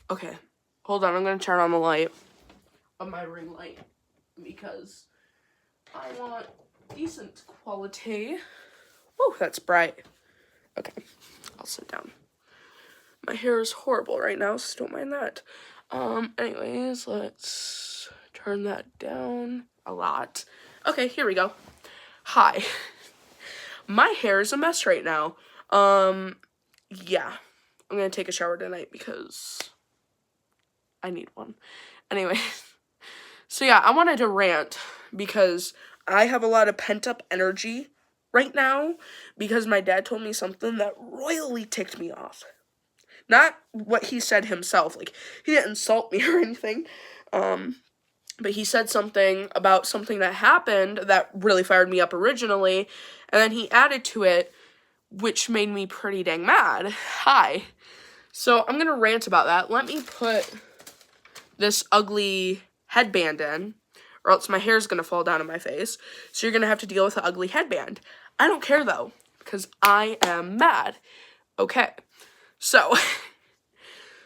Okay, hold on. I'm going to turn on the light of my ring light because I want decent quality. Oh, that's bright. Okay, I'll sit down. My hair is horrible right now, so don't mind that. Anyways, let's turn that down a lot. Okay, here we go. Hi. My hair is a mess right now. Yeah. I'm gonna take a shower tonight because I need one. Anyway, so yeah, I wanted to rant because I have a lot of pent-up energy right now because my dad told me something that royally ticked me off. Not what he said himself, like, he didn't insult me or anything, but he said something about something that happened that really fired me up originally, and then he added to it, which made me pretty dang mad. Hi. So I'm gonna rant about that. Let me put this ugly headband in, or else my hair's gonna fall down in my face, so you're gonna have to deal with the ugly headband. I don't care, though, because I am mad. Okay.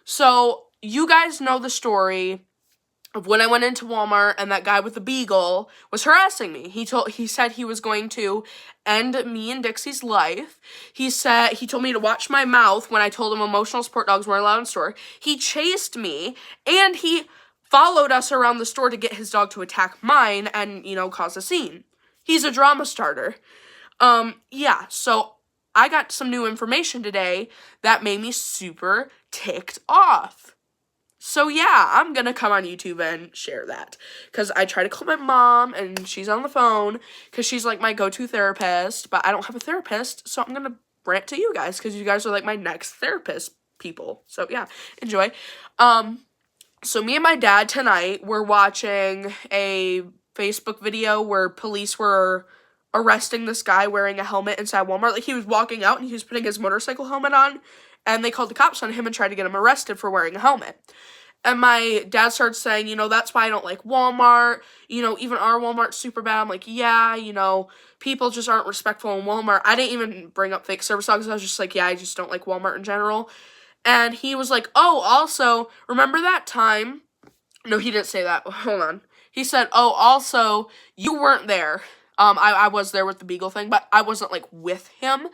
So you guys know the story of when I went into Walmart and that guy with the beagle was harassing me. He said he was going to end me and Dixie's life. He told me to watch my mouth when I told him emotional support dogs weren't allowed in store. He chased me and he followed us around the store to get his dog to attack mine and, cause a scene. He's a drama starter. Yeah, so I got some new information today that made me super ticked off. So yeah, I'm gonna come on YouTube and share that. Because I try to call my mom, and she's on the phone, because she's like my go-to therapist, but I don't have a therapist, so I'm gonna rant to you guys, because you guys are like my next therapist people. So yeah, enjoy. So me and my dad tonight were watching a Facebook video where police were arresting this guy wearing a helmet inside Walmart. Like, he was walking out and he was putting his motorcycle helmet on, and they called the cops on him and tried to get him arrested for wearing a helmet. And my dad starts saying, that's why I don't like Walmart. Even our Walmart's super bad. I'm like, yeah, people just aren't respectful in Walmart. I didn't even bring up fake service dogs. I was just like, yeah, I just don't like Walmart in general. And he was like, oh, also, remember that time? No, he didn't say that. Hold on. He said, oh, also, you weren't there. I was there with the beagle thing, but I wasn't, like, with him.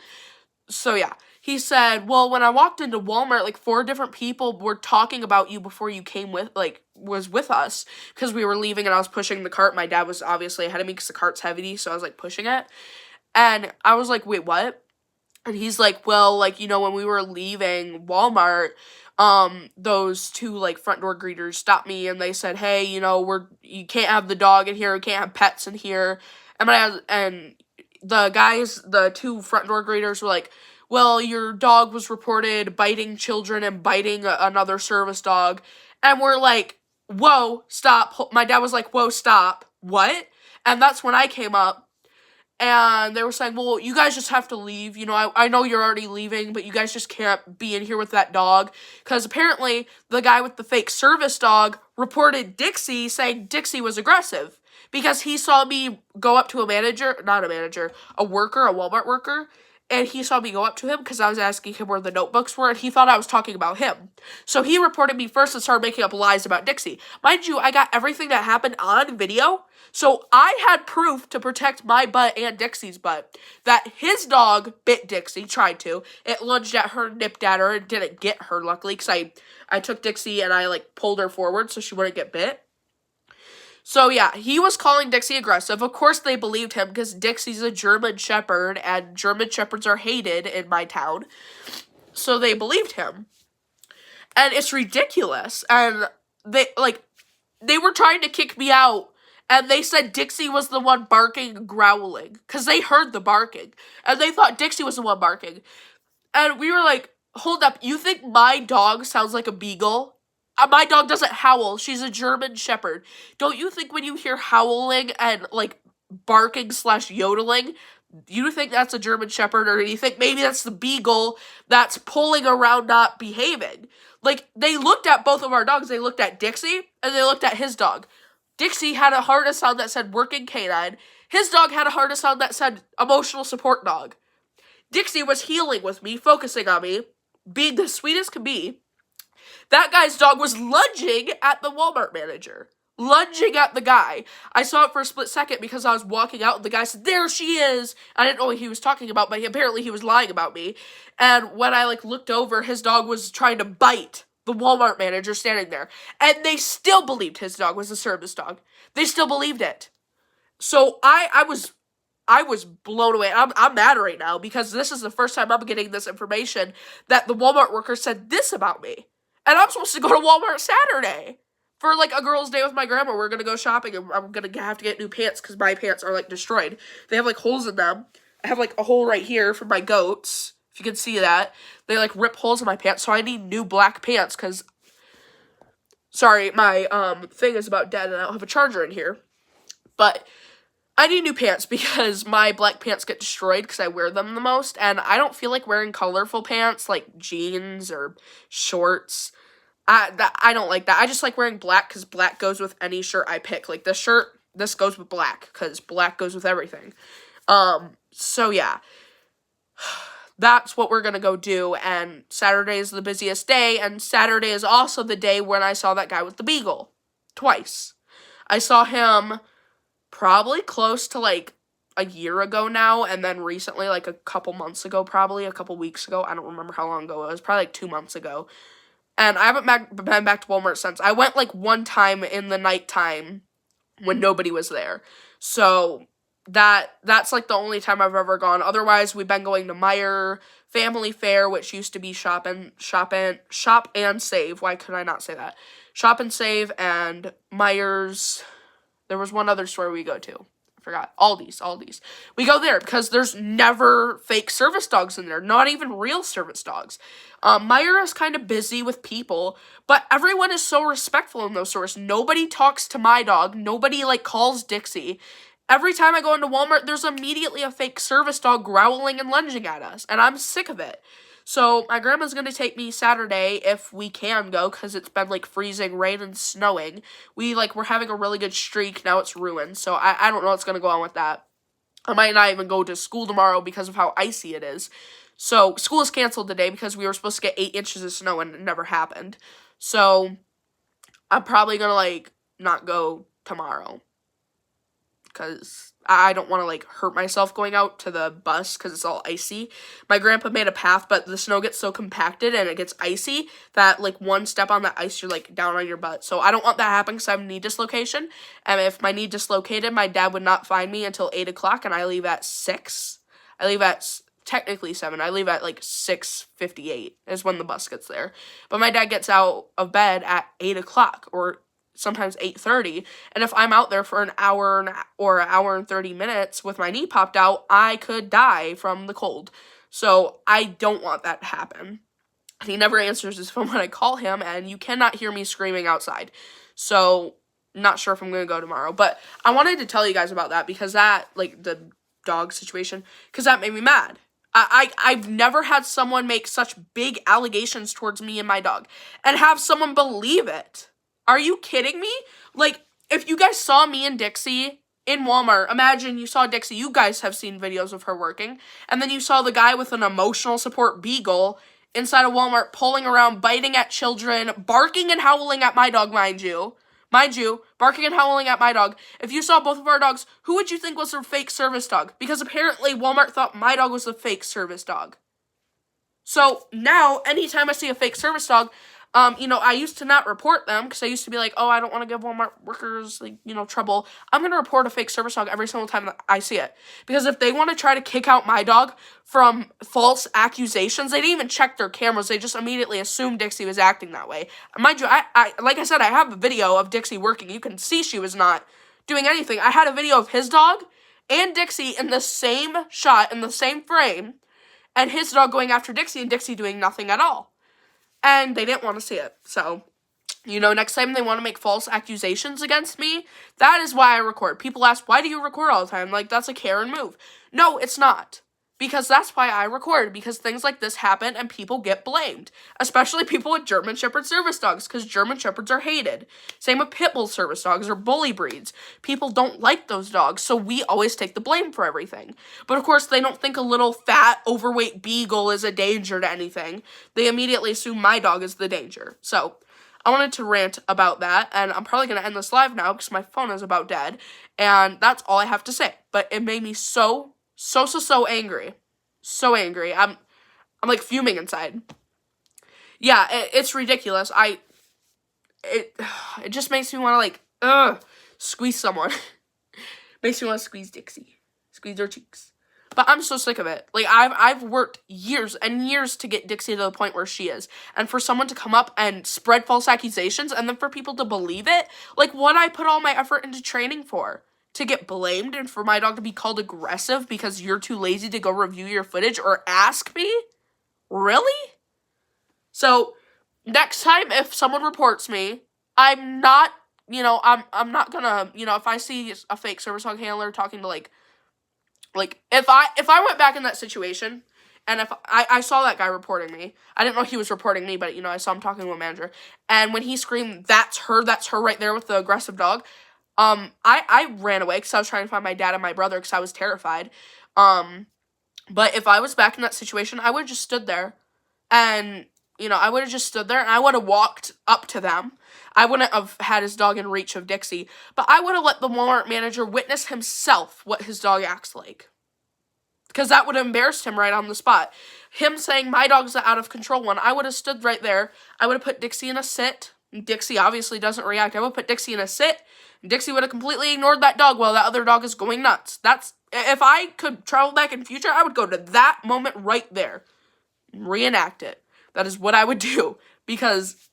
So, yeah. He said, well, when I walked into Walmart, like, 4 different people were talking about you before you came was with us, because we were leaving and I was pushing the cart. My dad was obviously ahead of me because the cart's heavy, so I was, like, pushing it. And I was like, wait, what? And he's like, well, like, when we were leaving Walmart, those 2, like, front door greeters stopped me and they said, hey, you can't have the dog in here, we can't have pets in here. And the 2 front door greeters were like, well, your dog was reported biting children and biting another service dog. And we're like, whoa, stop. My dad was like, whoa, stop. What? And that's when I came up. And they were saying, well, you guys just have to leave. I know you're already leaving, but you guys just can't be in here with that dog. Because apparently, the guy with the fake service dog reported Dixie, saying Dixie was aggressive. Because he saw me go up to a worker, a Walmart worker. And he saw me go up to him because I was asking him where the notebooks were, and he thought I was talking about him. So he reported me first and started making up lies about Dixie. Mind you, I got everything that happened on video, so I had proof to protect my butt and Dixie's butt that his dog bit Dixie, tried to. It lunged at her, nipped at her, and didn't get her, luckily, because I took Dixie and I, like, pulled her forward so she wouldn't get bit. So, yeah, he was calling Dixie aggressive. Of course they believed him because Dixie's a German Shepherd, and German Shepherds are hated in my town. So they believed him. And it's ridiculous. And they were trying to kick me out, and they said Dixie was the one barking and growling because they heard the barking. And they thought Dixie was the one barking. And we were like, hold up, you think my dog sounds like a beagle? My dog doesn't howl. She's a German Shepherd. Don't you think when you hear howling and, like, barking / yodeling, you think that's a German Shepherd, or do you think maybe that's the beagle that's pulling around not behaving? Like, they looked at both of our dogs. They looked at Dixie, and they looked at his dog. Dixie had a harness sound that said working canine. His dog had a harness sound that said emotional support dog. Dixie was healing with me, focusing on me, being the sweetest could be. That guy's dog was lunging at the Walmart manager. Lunging at the guy. I saw it for a split second because I was walking out and the guy said, "There she is." I didn't know what he was talking about, but apparently he was lying about me. And when I looked over, his dog was trying to bite the Walmart manager standing there. And they still believed his dog was a service dog. They still believed it. So I was blown away. I'm mad right now because this is the first time I'm getting this information that the Walmart worker said this about me. And I'm supposed to go to Walmart Saturday for a girl's day with my grandma. We're gonna go shopping and I'm gonna have to get new pants because my pants are destroyed. They have holes in them. I have a hole right here for my goats. If you can see that. They rip holes in my pants, so I need new black pants because sorry, my thing is about dead and I don't have a charger in here. But I need new pants because my black pants get destroyed because I wear them the most, and I don't feel like wearing colorful pants like jeans or shorts. I don't like that. I just like wearing black because black goes with any shirt I pick. This shirt, this goes with black because black goes with everything. So yeah. That's what we're gonna go do, and Saturday is the busiest day, and Saturday is also the day when I saw that guy with the beagle. Twice. I saw him probably close to a year ago now, and then recently a couple months ago, probably a couple weeks ago. I don't remember how long ago it was, probably 2 months ago. And I haven't been back to Walmart since. I went one time in the nighttime when nobody was there. So that's the only time I've ever gone. Otherwise, we've been going to Meijer Family Fair, which used to be Shop and Save. Why could I not say that? Shop and Save and Meijer's. There was one other store we go to. I forgot. Aldi's. We go there because there's never fake service dogs in there. Not even real service dogs. Meijer is kind of busy with people, but everyone is so respectful in those stores. Nobody talks to my dog. Nobody calls Dixie. Every time I go into Walmart, there's immediately a fake service dog growling and lunging at us, and I'm sick of it. So my grandma's going to take me Saturday if we can go because it's been freezing rain and snowing. We're having a really good streak. Now it's ruined. So I don't know what's going to go on with that. I might not even go to school tomorrow because of how icy it is. So school is canceled today because we were supposed to get 8 inches of snow and it never happened. So I'm probably going to not go tomorrow because I don't want to hurt myself going out to the bus because it's all icy. My grandpa made a path, but the snow gets so compacted and it gets icy that one step on the ice, you're down on your butt. So I don't want that to happen because I have knee dislocation. And if my knee dislocated, my dad would not find me until 8 o'clock and I leave at 6. I leave at technically 7. I leave at 6:58 is when the bus gets there. But my dad gets out of bed at 8 o'clock or sometimes 8:30, and if I'm out there for an hour or an hour and 30 minutes with my knee popped out, I could die from the cold. So I don't want that to happen. He never answers his phone when I call him, and you cannot hear me screaming outside. So not sure if I'm going to go tomorrow, but I wanted to tell you guys about that because that, the dog situation, because that made me mad. I've never had someone make such big allegations towards me and my dog and have someone believe it. Are you kidding me? If you guys saw me and Dixie in Walmart, imagine you saw Dixie. You guys have seen videos of her working. And then you saw the guy with an emotional support beagle inside a Walmart pulling around, biting at children, barking and howling at my dog, mind you. Mind you, barking and howling at my dog. If you saw both of our dogs, who would you think was a fake service dog? Because apparently Walmart thought my dog was a fake service dog. So now, anytime I see a fake service dog, I used to not report them because I used to be oh, I don't want to give Walmart workers, trouble. I'm going to report a fake service dog every single time that I see it. Because if they want to try to kick out my dog from false accusations, they didn't even check their cameras. They just immediately assumed Dixie was acting that way. Mind you, I like I said, I have a video of Dixie working. You can see she was not doing anything. I had a video of his dog and Dixie in the same shot, in the same frame, and his dog going after Dixie and Dixie doing nothing at all. And they didn't want to see it. So, next time they want to make false accusations against me, that is why I record. People ask, why do you record all the time? That's a Karen move. No, it's not. because that's why I record, because things like this happen and people get blamed, especially people with German Shepherd service dogs, because German Shepherds are hated. Same with Pit Bull service dogs or bully breeds. People don't like those dogs, so we always take the blame for everything. But of course, they don't think a little fat, overweight beagle is a danger to anything. They immediately assume my dog is the danger. So I wanted to rant about that, and I'm probably going to end this live now because my phone is about dead, and that's all I have to say. But it made me so angry. So angry. I'm like fuming inside. Yeah, it's ridiculous. It just makes me want to like squeeze someone. Makes me want to squeeze Dixie. Squeeze her cheeks. But I'm so sick of it. Like, I've worked years and years to get Dixie to the point where she is. And for someone to come up and spread false accusations and then for people to believe it, like, what I put all my effort into training for? To get blamed and for my dog to be called aggressive because you're too lazy to go review your footage or ask me? Really? So, next time if someone reports me, I'm not, I'm not gonna, if I see a fake service dog handler talking to like if I went back in that situation and if I saw that guy reporting me, I didn't know he was reporting me, but I saw him talking to a manager, and when he screamed, that's her right there with the aggressive dog, I ran away because I was trying to find my dad and my brother because I was terrified. But if I was back in that situation, I would have just stood there and I would have just stood there and I would have walked up to them. I wouldn't have had his dog in reach of Dixie, but I would have let the Walmart manager witness himself what his dog acts like. Because that would have embarrassed him right on the spot. Him saying, my dog's the out of control one, I would have stood right there. I would have put Dixie in a sit. Dixie obviously doesn't react. I would put Dixie in a sit. Dixie would have completely ignored that dog while that other dog is going nuts. If I could travel back in future, I would go to that moment right there. Reenact it. That is what I would do. Because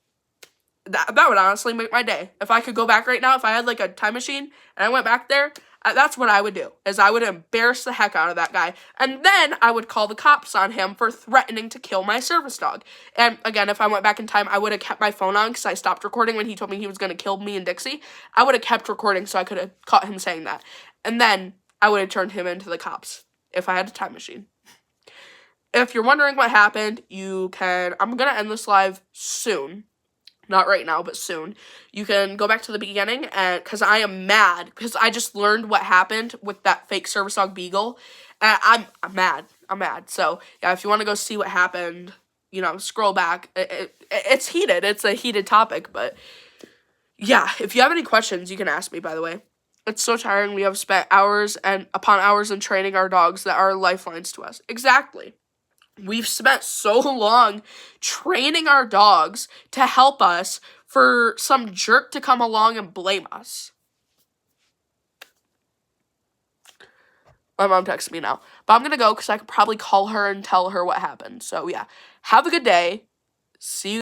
that would honestly make my day. If I could go back right now, if I had like a time machine and I went back there, that's what I would do, is I would embarrass the heck out of that guy. And then I would call the cops on him for threatening to kill my service dog. And again, if I went back in time, I would have kept my phone on because I stopped recording when he told me he was going to kill me and Dixie. I would have kept recording so I could have caught him saying that. And then I would have turned him into the cops if I had a time machine. If you're wondering what happened, I'm going to end this live soon. Not right now, but soon. You can go back to the beginning, and because I am mad, because I just learned what happened with that fake service dog beagle. I'm mad. I'm mad. So, yeah, if you want to go see what happened, scroll back. It's heated. It's a heated topic, but yeah, if you have any questions, you can ask me, by the way. It's so tiring. We have spent hours and upon hours in training our dogs that are lifelines to us. Exactly. We've spent so long training our dogs to help us for some jerk to come along and blame us. My mom texted me now. But I'm going to go because I could probably call her and tell her what happened. So, yeah. Have a good day. See you.